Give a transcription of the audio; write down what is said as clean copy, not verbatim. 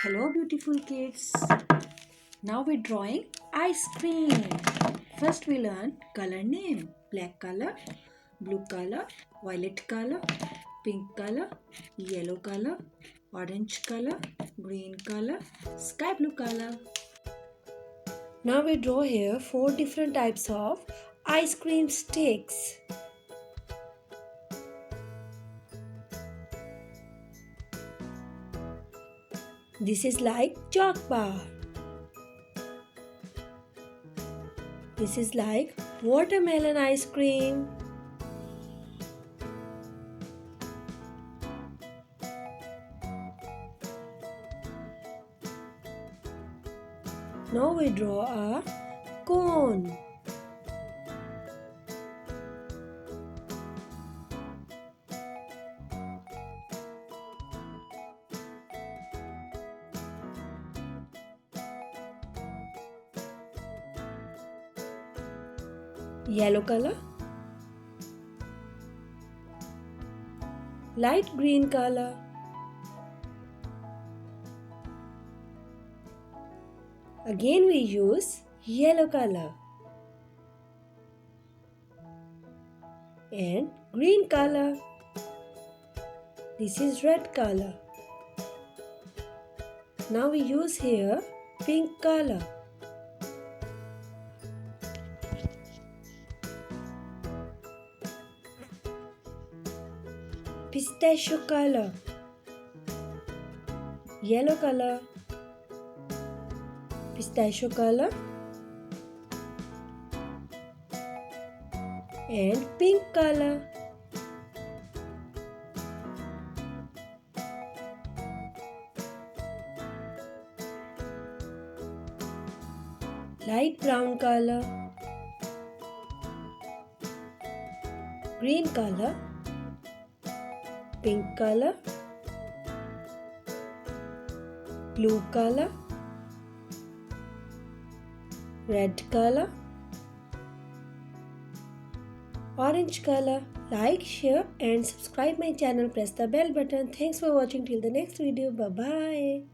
Hello beautiful kids. Now we're drawing ice cream. First we learn color name. Black color, blue color, violet color, pink color, yellow color, orange color, green color, sky blue color. Now we draw here 4 different types of ice cream sticks. This is like choc bar. This is like watermelon ice cream. Now we draw a cone. Yellow color, light green color, again we use yellow color and green color. This is red color. Now we use here pink color. Pistachio color, yellow color, pistachio color and pink color. Light brown color, green color, pink color, blue color, red color, orange color. Like, share and subscribe my channel. Press the bell button. Thanks for watching till the next video. Bye bye.